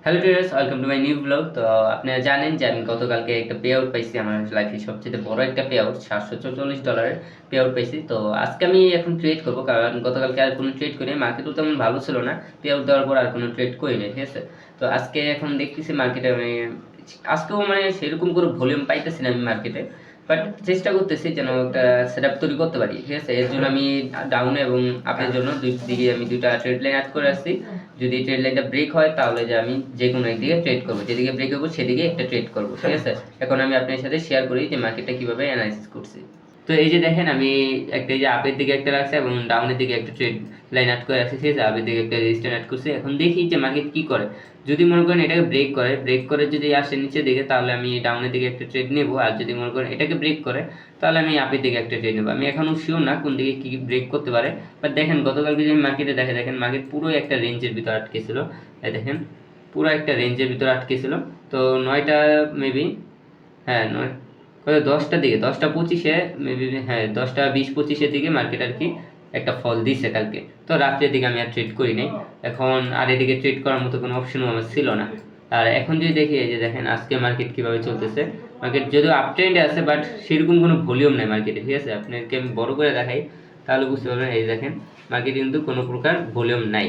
Hello traders, welcome to my new blog. তো আপনারা জানেন যে আমি গতকালকে একটা পে আউট পাইছি, আমার লাইফে সবচেয়ে বড় একটা পে আউট, $744 পে আউট পাইছি। তো আজকে আমি এখন ট্রেড করবো, কারণ গতকালকে আর কোনো ট্রেড করিনি, মার্কেটও তেমন ভালো ছিল না। পে আউট দেওয়ার পর আর কোনো ট্রেড করিনি, ঠিক আছে। তো আজকে এখন দেখতেছি মার্কেটে আজকেও সেরকম করে ভলিউম পাইতেছি না আমি মার্কেটে, বাট চেষ্টা করতেছি যেন একটা সেটআপ তৈরি করতে পারি, ঠিক আছে। এর জন্য আমি ডাউন এবং আপের জন্য দুই দিকে আমি দুইটা ট্রেড লাইন অ্যাড করে আসছি। যদি ট্রেড লাইনটা ব্রেক হয় তাহলে যে আমি যে কোনো একদিকে ট্রেড করবো, যেদিকে ব্রেক হবো সেদিকে একটা ট্রেড করবো, ঠিক আছে। এখন আমি আপনার সাথে শেয়ার করি যে মার্কেটটা কিভাবে অ্যানালাইসিস করছি। তো এই যে দেখেন, আমি একটা এই যে আপের দিকে একটা রাখছি এবং ডাউনের দিকে একটা ট্রেড লাইন অ্যাড করে রাখছি, ঠিক আছে। আপের দিকে একটা রেজিস্ট্যান্স অ্যাড করছি। এখন দেখি যে মার্কেট কি করে। যদি মনে করেন এটাকে ব্রেক করে যদি আসে নিচের দিকে, তাহলে আমি ডাউনের দিকে একটা ট্রেড নেবো। আর যদি মনে করেন এটাকে ব্রেক করে, তাহলে আমি আপের দিকে একটা ট্রেড নেবো। আমি এখনো শিওর না কোন দিকে কি ব্রেক করতে পারে। বাট দেখেন গতকালকে যে মার্কেটে দেখেন মার্কেট পুরো একটা রেঞ্জের ভিতর আটকে ছিল। এই দেখেন পুরো একটা রেঞ্জের ভিতর আটকে ছিল। তো 9টা মেবি, হ্যাঁ 9 কত 10টার দিকে, 10টা 25-এ মেবি, হ্যাঁ 10টা 20-25-এর দিকে মার্কেট আর কি একটা ফল দিছে কালকে। তো রাত্রের দিকে আমি আর ট্রেড করি নাই। এখন আর এদিকে ট্রেড করার মতো কোনো অপশনও আমার ছিল না। আর এখন যদি দেখি, এই যে দেখেন আজকে মার্কেট কিভাবে চলতেছে। মার্কেট যদিও আপ ট্রেন্ডে আছে, বাট সেরকম কোনো ভলিউম নাই মার্কেটে, ঠিক আছে। আপনাকে আমি বড় করে দেখাই তাহলে বুঝতে পারবেন। এই দেখেন মার্কেটে কিন্তু কোনো প্রকার ভলিউম নাই,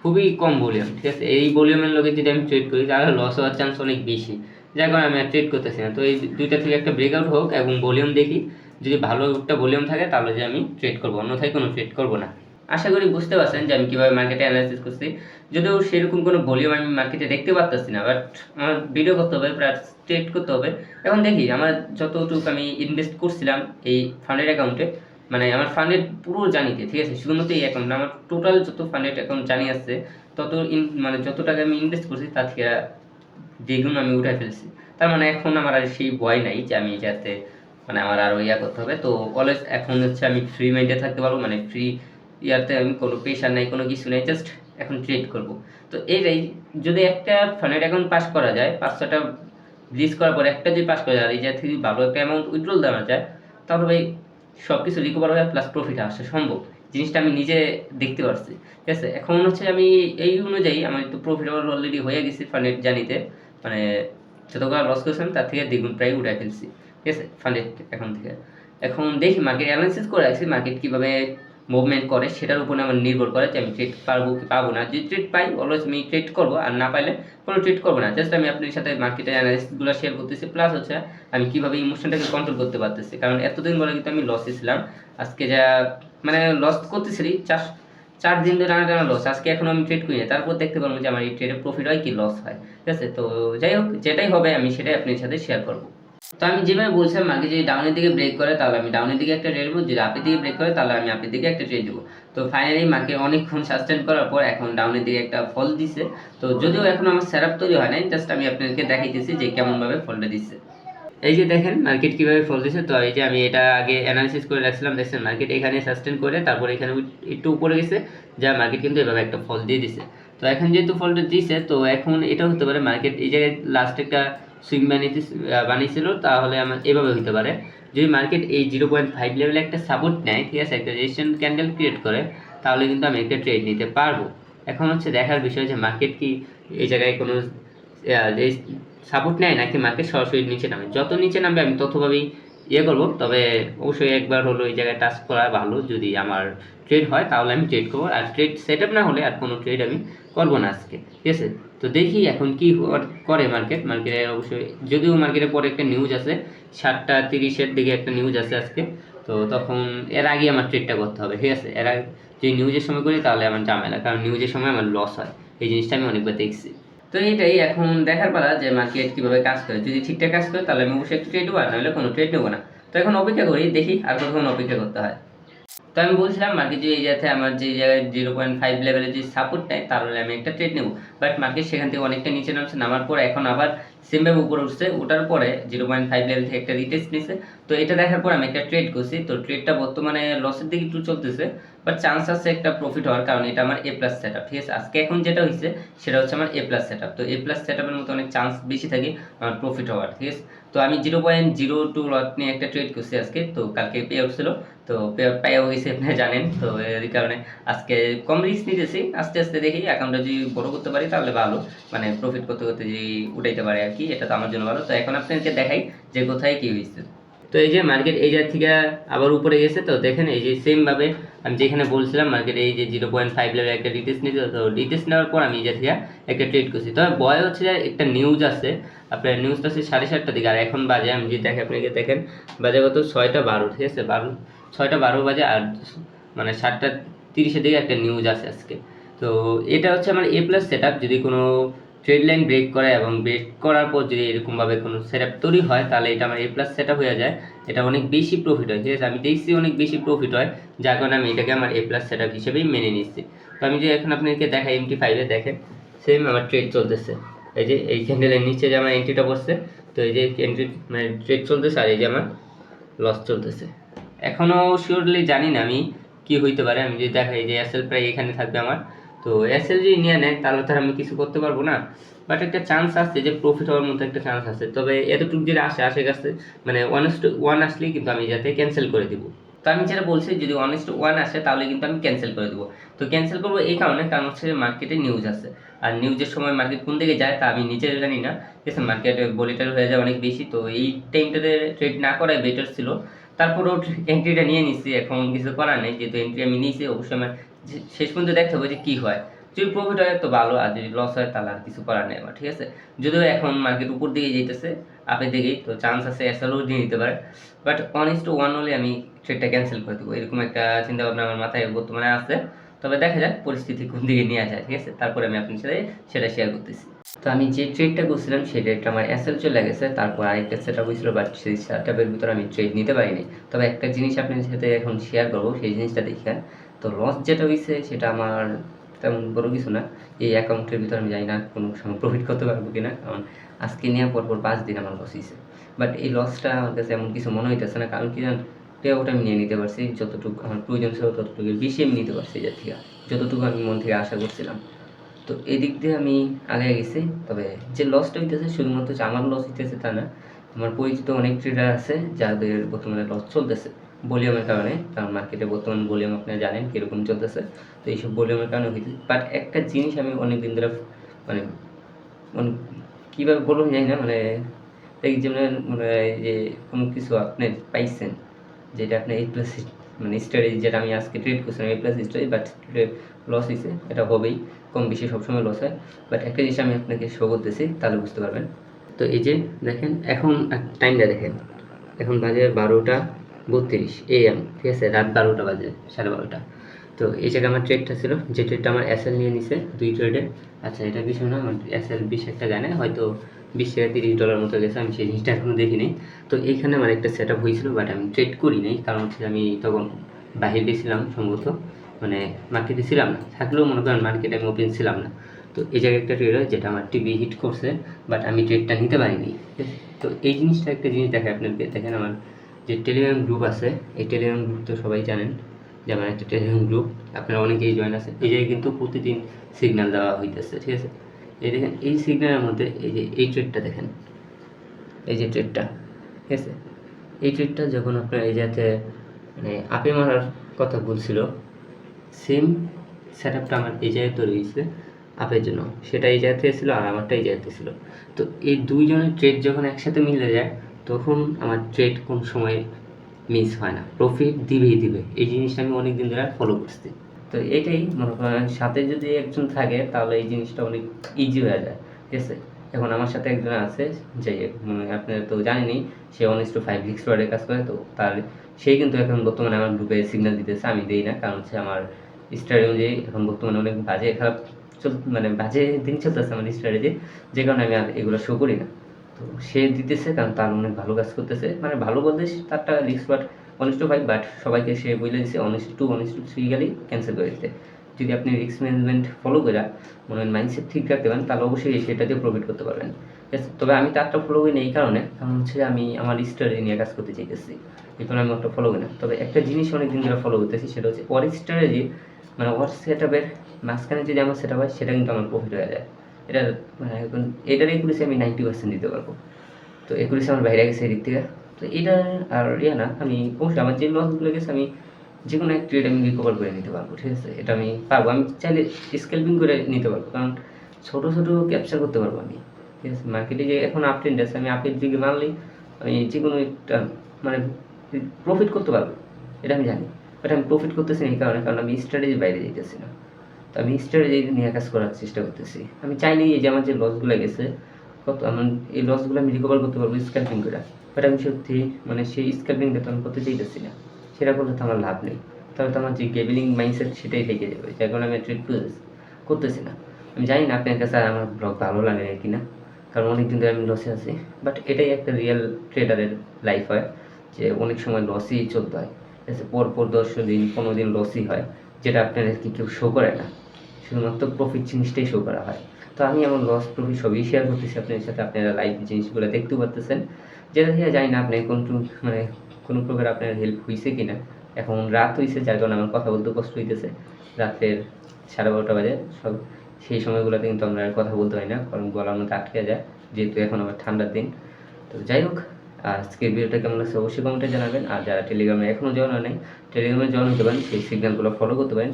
খুবই কম ভলিউম, ঠিক আছে। এই ভলিউমের লোকে যদি আমি ট্রেড করি তাহলে লস হওয়ার চান্স অনেক বেশি, যার কারণে আমি আর ট্রেড করতেছি না। তো এই দুইটা থেকে একটা ব্রেকআউট হোক এবং ভলিউম দেখি, যদি ভালো একটা ভলিউম থাকে তাহলে যে আমি ট্রেড করবো, অন্যথায় কোনো ট্রেড করবো না। আশা করি বুঝতে পারছেন যে আমি কীভাবে মার্কেটে অ্যানালাইসিস করছি। যদিও সেরকম কোনো ভলিউম আমি মার্কেটে দেখতে পারতেছি না, বাট আমার ভিডিও করতে হবে, প্লাস ট্রেড করতে হবে। এখন দেখি আমার যতটুকু আমি ইনভেস্ট করছিলাম এই ফান্ডের অ্যাকাউন্টে, আমার ফান্ডের পুরো জানিতে, ঠিক আছে, শুধুমাত্র এই অ্যাকাউন্ট না, আমার টোটাল যত ফান্ডের অ্যাকাউন্ট জানি আছে তত যত টাকা আমি ইনভেস্ট করছি তার থেকে দ্বিগুণ আমি উঠাই ফেলছি। তার এখন আমার আর সেই ভয় নাই যে আমি যাতে আমার আরও করতে হবে। তো অলওয়েজ এখন হচ্ছে আমি ফ্রি মাইন্ডে থাকতে পারবো, ফ্রি ইয়াতে আমি কোনো প্রেশার নাই, কোনো কিছু নেই, জাস্ট এখন ট্রেড করব। তো এইটাই, যদি একটা ফান্ডের অ্যাকাউন্ট পাস করা যায়, 5-6টা ব্লিজ করার পর একটা যদি পাস করা যায়, এই থেকে ভালো একটা অ্যামাউন্ট উইথড্রল দেওয়া যায়, তাহলে ভাই সব কিছু রিকভার হয়ে প্লাস প্রফিট আসা সম্ভব। জিনিসটা আমি নিজে দেখতে পারছি, ঠিক আছে। এখন হচ্ছে আমি এই অনুযায়ী আমার তো প্রফিটেবল অলরেডি হয়ে গেছি ফান্ডের জানিতে, মানে যতগুলো লস করেছিলাম তার থেকে দ্বিগুণ প্রায় উঠাই ফেলছি, ঠিক আছে, ফান্ডের এখন থেকে। এখন দেখি মার্কেট অ্যানালাইসিস করে রাখছি, মার্কেট কীভাবে মুভমেন্ট করে সেটার উপরে আমার নির্ভর করে যে আমি ট্রেড পারবো কি পাবো না। যদি ট্রেড পাই অলওয়েজ আমি ট্রেড করবো, আর না পাইলে কোনো ট্রেড করবো না। জাস্ট আমি আপনার সাথে মার্কেটের অ্যানালাইসিসগুলো শেয়ার করতেছি, প্লাস হচ্ছে আমি কীভাবে ইমোশনটাকে কন্ট্রোল করতে পারতেছি, কারণ এতদিন বলে কিন্তু আমি লসে ছিলাম। আজকে যা লস করতেছিলি 4 দিন ধরে টানা লস, আজকে এখন আমি ট্রেড করি না, তারপর দেখতে পারবো যে আমার এই ট্রেডে প্রফিট হয় কি লস হয়, ঠিক আছে। তো যাই হোক, যেটাই হবে আমি সেটাই আপনার সাথে শেয়ার করবো। তো আমি যেভাবে বলছিলাম, মার্কেট যদি ডাউনের দিকে ব্রেক করে তাহলে আমি ডাউনের দিকে একটা ট্রেড দেবো, যদি আপের দিকে ব্রেক করে তাহলে আমি আপের দিকে একটা ট্রেড দেবো। তো ফাইনালি মার্কেট অনেকক্ষণ সাস্টেন করার পর এখন ডাউনের দিকে একটা ফল দিছে। তো যদিও এখন আমার সেটআপ তৈরি হয় নাই, জাস্ট আমি আপনাদেরকে দেখাইতেছি যে কেমনভাবে ফলটা দিচ্ছে। এই যে দেখেন মার্কেট কিভাবে ফল দিচ্ছে। তো এই যে আমি এটা আগে অ্যানালিসিস করে রাখছিলাম, দেখছেন মার্কেট এখানে সাস্টেন করে তারপর এখানে একটু উপরে গেছে, যা মার্কেট কিন্তু এভাবে একটা ফল দিয়ে দিছে। তো এখন যেহেতু ফলটা দিছে, তো এখন এটা হতে পারে মার্কেট এই জায়গায় লাস্ট একটা সুইং বানিয়েছিল, তাহলে আমার এভাবে হতে পারে। যদি মার্কেট এই 0.5 লেভেলে একটা সাপোর্ট নেয়, ঠিক আছে, একটা রেজিস্ট্যান্স ক্যান্ডেল ক্রিয়েট করে, তাহলে কিন্তু আমি একটা ট্রেড নিতে পারবো। এখন হচ্ছে দেখার বিষয় যে মার্কেট কি এই জায়গায় কোনো সাপোর্ট নেয় নাকি মার্কেট সরাসরি নিচে নামে। যত নিচে নামবে আমি ততভাবেই করবো, তবে অবশ্যই একবার হলো এই জায়গায় টাচ করা ভালো। যদি আমার ট্রেড হয় তাহলে আমি ট্রেড করবো, আর ট্রেড সেট আপ না হলে আর কোনো ট্রেড আমি করবো না আজকে, ঠিক আছে। তো দেখি এখন কি করে মার্কেটে অবশ্যই, যদিও মার্কেটে পরে একটা নিউজ আছে 7টা 30-এর দিকে একটা নিউজ আছে আজকে। তো তখন এর আগে আমার ট্রেডটা করতে হবে, ঠিক আছে। এর আগে যদি নিউজের সময় করি তাহলে আমার ঝামেলা, কারণ নিউজের সময় আমার লস হয়, এই জিনিসটা আমি অনেকবার দেখছি। তো এইটাই এখন দেখার পালা যে মার্কেট কীভাবে কাজ করে। যদি ঠিকঠাক কাজ করে তাহলে আমি অবশ্যই একটু ট্রেড নেবো, আর নাহলে কোনো ট্রেড নেবো না। তো এখন অপেক্ষা করি, দেখি আর কতক্ষণ অপেক্ষা করতে হয়। তো আমি বলছিলাম মার্কেট যে এই যাতে আমার যে জায়গায় 0.5 লেভেলের যে সাপোর্ট নেয় তাহলে আমি একটা ট্রেড নেবো। বাট মার্কেট সেখান থেকে অনেকটা নিচে নামছে, নামার পর এখন আবার সেমভাবে উপরে উঠছে, ওঠার পরে 0.5 লেভেল থেকে একটা রিটেস্ট নিছে। তো এটা দেখার পর আমি একটা ট্রেড করছি। তো ট্রেডটা বর্তমানে লসের দিকে একটু চলতেছে। বাট চান্স আছে একটা প্রফিট হওয়ার, কারণ এটা আমার এ প্লাস সেট আপ, ঠিক আছে। আজকে এখন যেটা হয়েছে সেটা হচ্ছে আমার এ প্লাস সেট আপ, তো এ প্লাস সেট আপের মতো অনেক চান্স বেশি থাকে আমার প্রফিট হওয়ার, ঠিক আছে। তো আমি 0.02 লট নিয়ে একটা ট্রেড করছি আজকে, তো কালকে পে আউট ছিল, তো পে আউট পাইয়া হয়েছে আপনি জানেন, তো এর কারণে আজকে কম রিস্ক নিতেছি, আস্তে আস্তে দেখি অ্যাকাউন্টটা যদি বড় করতে পারি তাহলে ভালো, মানে প্রফিট করতে করতে যদি উঠাইতে পারে আর কি, এটা তো আমার জন্য ভালো। তো এখন আপনাদেরকে দেখাই যে কোথায় কি হয়েছে। তো এই যে মার্কেট এই জায়গা থেকে আবার উপরে গেছে, তো দেখেন এই যে সেম ভাবে আমি যেখানে বলছিলাম মার্কেট এই যে 0.5 লেভেল একটা ডিটেলস নিতে, তো ডিটেলস নেওয়ার পর আমি এই যে থেকে একটা ট্রেড করছি। তবে বয় হচ্ছে যে একটা নিউজ আছে, আপনার নিউজটা আছে 7:30টার দিকে, আর এখন বাজে আমি যদি দেখে আপনাকে দেখেন বাজে কত 6টা 12, ঠিক আছে, 6টা 12 বাজে, আর মানে 7টা 30-এর দিকে একটা নিউজ আছে আজকে। তো এটা হচ্ছে আমার এ প্লাস সেট আপ, যদি কোনো ট্রেড লাইন ব্রেক করে এবং ব্রেক করার পর যদি এরকমভাবে কোনো সেট আপ তৈরি হয় তাহলে এটা আমার এ প্লাস সেট আপ হয়ে যায়, এটা অনেক বেশি প্রফিট হয়, ঠিক আছে। আমি দেখছি অনেক বেশি প্রফিট হয়, যার কারণে আমি এটাকে আমার এ প্লাস সেট আপ হিসেবেই মেনে নিচ্ছি। তো আমি যে এখন আপনাকে দেখাই MT5-এ দেখেন সেম আমার ট্রেড চলতেছে, এই যে এই ক্যান্ডেলের নিচে যে আমার এন্ট্রিটা বসছে, তো এই যে এন্ট্রি মানে ট্রেড চলতেছে, আর এই যে আমার লস চলতেছে। এখনও শিওরলি জানি না আমি কি হইতে পারে, আমি যদি দেখাই যে এসএল প্রায় এখানে থাকবে আমার, তো এসএল যদি নিয়ে নেয় তাহলে তো আমি কিছু করতে পারবো না, বাট একটা চান্স আছে যে প্রফিট হওয়ার মতো একটা চান্স আছে। তবে এতটুকু যদি আসে কাছে মানে 1:1 আসলেই কিন্তু আমি যাতে ক্যান্সেল করে দিব। তো আমি যেটা বলছি যদি 1:1 আসে তাহলে কিন্তু আমি ক্যান্সেল করে দেবো। তো ক্যান্সেল করবো এই কারণে, কারণ হচ্ছে মার্কেটে নিউজ আছে, আর নিউজের সময় মার্কেট কোন দিকে যায় তা আমি নিজেও জানি না, ঠিক আছে। মার্কেটে ভলিটাইল হয়ে যায় অনেক বেশি, তো এই টাইমটাতে ট্রেড না করাই বেটার ছিল। তারপরেও এন্ট্রিটা নিয়ে নিচ্ছি, এখন কিছু করার নেই, যেহেতু এন্ট্রি আমি নিয়েছি অবশ্যই আমার শেষ পর্যন্ত দেখতে হবে যে কী হয়। যদি প্রফিট হয় তো ভালো, আর যদি লস হয় তাহলে আর কিছু করার নেই আমার, ঠিক আছে। যদিও এখন মার্কেট উপর দিকে যেতেছে আপের দিকেই, তো চান্স আছে এসএলও নিয়ে নিতে পারে, বাট 1:1 হলে আমি ট্রেডটা ক্যান্সেল করে দেবো, এরকম একটা চিন্তা ভাবনা আমার মাথায় বর্তমানে আছে। তবে দেখা যাক পরিস্থিতি কোন দিকে নিয়ে যায়, ঠিক আছে, তারপরে আমি আপনার সাথে সেটা শেয়ার করতেছি। তো আমি যে ট্রেডটা করছিলাম সেই ট্রেডটা আমার এসএল চলে গেছে, তারপর আরেকটা সেট আপ হয়েছিল, বাট সেই সেট আপের ভিতরে আমি ট্রেড নিতে পারিনি। তবে একটা জিনিস আপনার সাথে এখন শেয়ার করবো, সেই জিনিসটা দেখেন। তো লস যেটা হয়েছে সেটা আমার তেমন বড় কিছু না, এই অ্যাকাউন্টের ভিতরে আমি জানি না কোনো সময় প্রফিট করতে পারবো কিনা, কারণ আজকে নেওয়ার পর 5 দিন আমার লস হয়েছে। বাট এই লসটা আমার কাছে এমন কিছু মনে হইতেছে না, কারণ কি জানেন, পে আউট আমি নিয়ে নিতে পারছি, যতটুকু আমার প্রয়োজন ছিল ততটুকু বেশি আমি নিতে পারছি, যার থেকে যতটুকু আমি মন থেকে আশা করছিলাম। তো এদিক দিয়ে আমি আগে গেছি। তবে যে লসটা হইতেছে শুধুমাত্র যে আমার লস হইতেছে তা না, আমার পরিচিত অনেক ট্রেডার আছে যাদের বর্তমানে লস চলতেছে ভলিউমের কারণে, কারণ মার্কেটে বর্তমান ভলিউম আপনারা জানেন কীরকম চলতেছে। তো এইসব ভলিউমের কারণে হইতেছে, বাট একটা জিনিস আমি অনেক দিন ধরে মানে মানে কীভাবে বলবো জানি না, মানে এই যেমন মানে যে কোনো কিছু আপনি পাইছেন যেটা আপনি এই প্লাস মানে স্ট্র্যাটেজি, যেটা আমি আজকে ট্রেড করছিলাম এই প্লাস স্ট্র্যাটেজি, বাট লস হয়েছে, এটা হবেই, কম বেশি সবসময় লস হয়। বাট একটা জিনিস আমি আপনাকে শো করতেছি তাহলে বুঝতে পারবেন। তো এই যে দেখেন এখন টাইমটা দেখেন, এখন বাজে 12:32 AM, ঠিক আছে, রাত 12টা বাজে, 12:30। তো এই জায়গায় আমার ট্রেডটা ছিল, যে ট্রেডটা আমার এসএল নিয়ে নিছে 2 ট্রেডে। আচ্ছা এটা বিষয় না, আমার এসএল 20 একটা গানে হয়তো $20-30 মতো গেছে, আমি সেই জিনিসটা এখনও দেখিনি। তো এইখানে আমার একটা সেট আপ হয়েছিল, বাট আমি ট্রেড করি নাই, কারণ হচ্ছে আমি তখন বাহিরে ছিলাম সম্ভবত, মানে মার্কেটে ছিলাম না, থাকলেও মনে করেন মার্কেটে আমি ওপেন ছিলাম না। তো এই জায়গায় একটা ট্রেড হয় যেটা আমার টিভি হিট করছে, বাট আমি ট্রেডটা নিতে পারিনি। তো এই জিনিসটা একটা জিনিস দেখায় আপনাকে, দেখেন আমার যে টেলিগ্রাম গ্রুপ আছে, এই টেলিগ্রাম গ্রুপ তো সবাই জানেন যে আমার একটা টেলিগ্রাম গ্রুপ, আপনারা অনেকেই জয়েন আছে। এই জায়গায় কিন্তু প্রতিদিন সিগন্যাল দেওয়া হইতেছে, ঠিক আছে। এই দেখেন এই সিগন্যালের মধ্যে এই যে এই ট্রেডটা দেখেন, এই যে ট্রেডটা, ঠিক আছে, এই ট্রেডটা যখন আপনার এই যাতে মানে আপে মারার কথা বলছিল, সেম সেট আপটা আমার এই জায়গায় তৈরি হয়েছে আপের জন্য, সেটা এই জায়গাতে ছিল আর আমারটা এই জায়গাতে ছিল। তো এই দুইজনের ট্রেড যখন একসাথে মিলে যায় তখন আমার ট্রেড কোন সময় মিস হয় না, প্রফিট দিবেই দিবে। এই জিনিসটা আমি অনেক দিন ধরে ফলো করছি। তো এটাই মনে করেন সাথে যদি একজন থাকে তাহলে এই জিনিসটা অনেক ইজি হয়ে যায়, ঠিক আছে। এখন আমার সাথে একজন আছে যে আপনারা তো জানেনই, সে 1:5 ফিক্সড ওয়ার্ডে কাজ করে, তো তার সেই কিন্তু এখন বর্তমানে আমার গ্রুপে সিগন্যাল দিতেছে, আমি দিই না, কারণ হচ্ছে আমার স্ট্র্যাটেজি অনুযায়ী এখন বর্তমানে অনেক বাজে খারাপ মানে বাজে দিন চলতেছে আমার স্ট্র্যাটেজি, যে কারণে আমি আর এগুলো শো করি না। তো সে দিতেছে কারণ তার অনেক ভালো কাজ করতেছে, মানে ভালো বলতে তারটা রিস্ক, বাট 1:5, বাট সবাইকে সে বলে দিচ্ছে 1:2 1:3 গেলেই ক্যান্সেল করে দিতে, যদি আপনি রিস্ক ম্যানেজমেন্ট ফলো করে মনে মাইন্ডসেট ঠিক রাখতে পারেন তাহলে অবশ্যই সেটা দিয়ে প্রফিট করতে পারবেন। ঠিক আছে, তবে আমি তারটা ফলো করি না এই কারণে, কারণ হচ্ছে আমি আমার স্ট্র্যাটেজি নিয়ে কাজ করতে চাইতেছি, এই কারণে আমি ওটা ফলো করি না। তবে একটা জিনিস অনেকদিন ধরে ফলো করতেছি, সেটা হচ্ছে ওর স্ট্র্যাটেজি মানে ওর সেট আপের মাঝখানে যদি আমার সেট আপ হয় সেটা কিন্তু আমার প্রফিট হয়ে যায়। এটা মানে এখন এটার একুরেসি আমি 90% দিতে পারবো। তো একুরেসি আমার বাইরে গেছে এদিক থেকে। তো এটা আর না, আমি অবশ্যই আমার যে লসগুলো গেছে আমি যে কোনো এক ট্রেড আমি রিকভার করে নিতে পারবো। ঠিক আছে, এটা আমি পারবো, আমি চাইলে স্কেলপিং করে নিতে পারবো, কারণ ছোটো ছোটো ক্যাপচার করতে পারবো আমি। ঠিক আছে, মার্কেটে যে এখন আপ ট্রেন্ড আছে, আমি আপের দিকে মানলেই আমি যে কোনো একটা মানে প্রফিট করতে পারবো, এটা আমি জানি। বাট আমি প্রফিট করতেছি না এই কারণে, কারণ আমি স্ট্র্যাটেজির বাইরে যেতেছি না। তো আমি স্ট্র্যাটেজি নিয়ে কাজ করার চেষ্টা করতেছি। আমি চাইনি এই যে আমার যে লসগুলো গেছে কত, আমার এই লসগুলো আমি রিকভার করতে পারবো স্ক্যাল্পিং করে। বাট আমি সত্যি মানে সেই স্ক্যাল্পিংটা তো আমি করতে চাইতেছি না, সেটা করলে তো আমার লাভ নেই। তাহলে তো আমার যে গেমিং মাইন্ডসেট সেটাই থেকে যাবে, যার কারণে আমি ট্রেড করতেছি না। আমি জানি না আপনার কাছে আমার ব্লগ ভালো লাগে কি না, কারণ অনেক দিন ধরে আমি লসে আছি। বাট এটাই একটা রিয়েল ট্রেডারের লাইফ হয়, যে অনেক সময় লসই চলতে হয়। ঠিক আছে, পরপর 10 দিন 15 দিন লসই হয়, যেটা আপনাদেরকে কেউ শো করে না, শুধুমাত্র প্রফিট জিনিসটাই শো করা হয়। তো আমি আমার লস প্রফিট সবই শেয়ার করতেছি আপনাদের সাথে, আপনারা লাইভ জিনিসগুলো দেখতেও পারতেছেন, যেটা থেকে জানি না আপনি মানে কোনো প্রকার আপনার হেল্প হয়েছে কি না। এখন রাত হয়েছে, যার কারণে আমার কথা বলতে কষ্ট হইতেছে, রাতের 12:30 বাজে সব। সেই সময়গুলোতে কিন্তু আমরা আর কথা বলতে হয় না, কারণ গলার মধ্যে আটকে যায়, যেহেতু এখন আবার ঠান্ডার দিন। তো যাই হোক, আজকের ভিডিওটা কেমন লাগছে অবশ্যই কমেন্টে জানাবেন। আর যারা টেলিগ্রামে এখনও জয়েন হয় নাই, টেলিগ্রামে জয়েন হতে পারেন, সেই সিগন্যালগুলো ফলো করতে পারেন,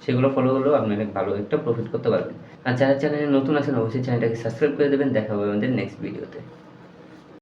সেগুলো ফলো করলেও আপনি অনেক ভালো একটা প্রফিট করতে পারবেন। আর যারা চ্যানেলে নতুন আছেন অবশ্যই চ্যানেলটাকে সাবস্ক্রাইব করে দেবেন। দেখা হবে আমাদের নেক্সট ভিডিওতে।